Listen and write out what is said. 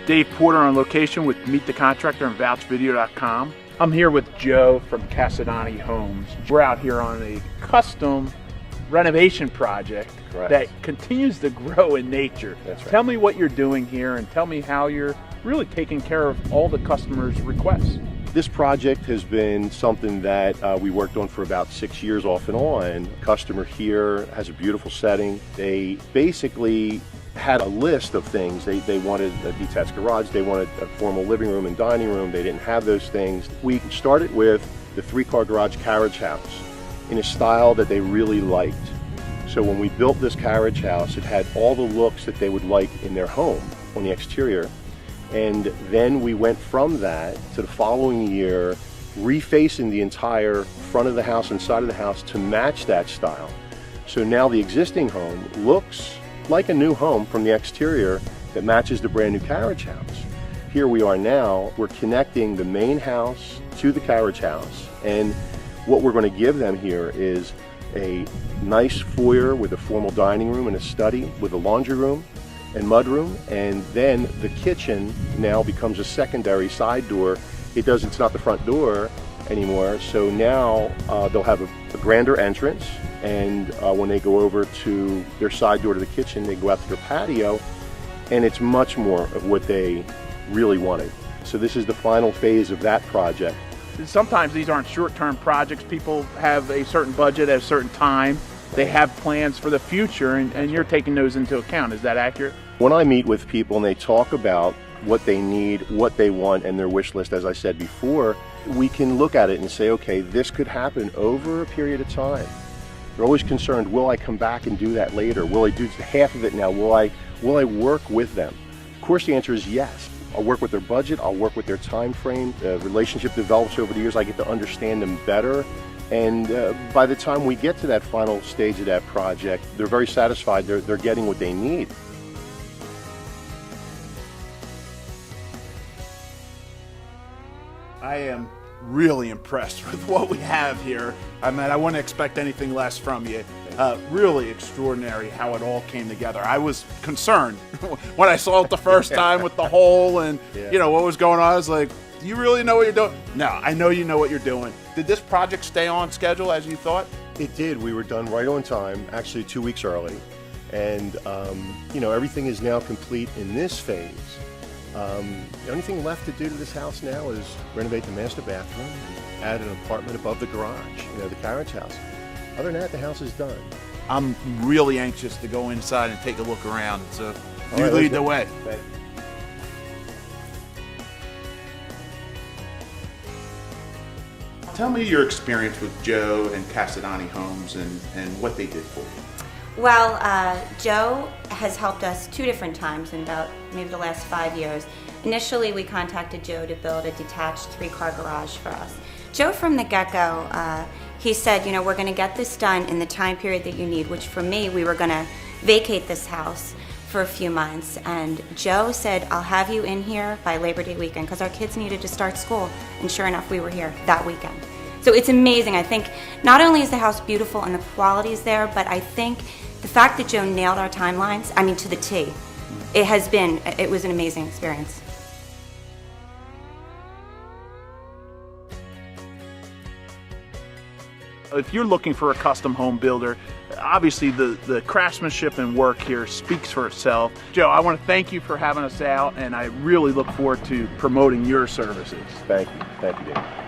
Dave Porter on location with Meet the Contractor and VouchVideo.com. I'm here with Joe from Casadonti Homes. We're out here on a custom renovation project that continues to grow in nature. That's right. Tell me what you're doing here and tell me how you're really taking care of all the customers' requests. This project has been something that we worked on for about 6 years off and on. A customer here has a beautiful setting. They basically had a list of things. They wanted a detached garage, they wanted a formal living room and dining room. They didn't have those things. We started with the 3-car garage carriage house in a style that they really liked. So when we built this carriage house, it had all the looks that they would like in their home on the exterior. And then we went from that to the following year, refacing the entire front of the house and side of the house to match that style. So now the existing home looks like a new home from the exterior that matches the brand new carriage house. Here we are now, we're connecting the main house to the carriage house, and what we're going to give them here is a nice foyer with a formal dining room and a study with a laundry room and mudroom, and then the kitchen now becomes a secondary side door. It's not the front door anymore, so now they'll have a grander entrance, and when they go over to their side door to the kitchen, they go out to their patio, and it's much more of what they really wanted. So this is the final phase of that project. Sometimes these aren't short-term projects. People have a certain budget at a certain time. They have plans for the future, and you're taking those into account. Is that accurate? When I meet with people and they talk about what they need, what they want, and their wish list, as I said before, we can look at it and say, okay, this could happen over a period of time. They're always concerned, will I come back and do that later? Will I do half of it now? Will I work with them? Of course the answer is yes. I'll work with their budget, I'll work with their time frame. The relationship develops over the years, I get to understand them better. And by the time we get to that final stage of that project, they're very satisfied, they're getting what they need. I am really impressed with what we have here. I mean, I wouldn't expect anything less from you. Really extraordinary how it all came together. I was concerned when I saw it the first time with the hole and you know what was going on. I was like, do you really know what you're doing? No, I know you know what you're doing. Did this project stay on schedule as you thought? It did. We were done right on time, actually 2 weeks early. And you know, everything is now complete in this phase. The only thing left to do to this house now is renovate the master bathroom and add an apartment above the garage, you know, the carriage house. Other than that, the house is done. I'm really anxious to go inside and take a look around, so All you right, lead the way. Thank you. Tell me your experience with Joe and Casadonti Homes and what they did for you. Well, Joe has helped us 2 different times in about maybe the last 5 years. Initially, we contacted Joe to build a detached 3-car garage for us. Joe, from the get-go, he said, you know, we're going to get this done in the time period that you need, which for me, we were going to vacate this house for a few months. And Joe said, I'll have you in here by Labor Day weekend, because our kids needed to start school. And sure enough, we were here that weekend. So it's amazing. I think not only is the house beautiful and the quality is there, but I think the fact that Joe nailed our timelines, I mean to the T, it was an amazing experience. If you're looking for a custom home builder, obviously the craftsmanship and work here speaks for itself. Joe, I want to thank you for having us out, and I really look forward to promoting your services. Thank you, Dave.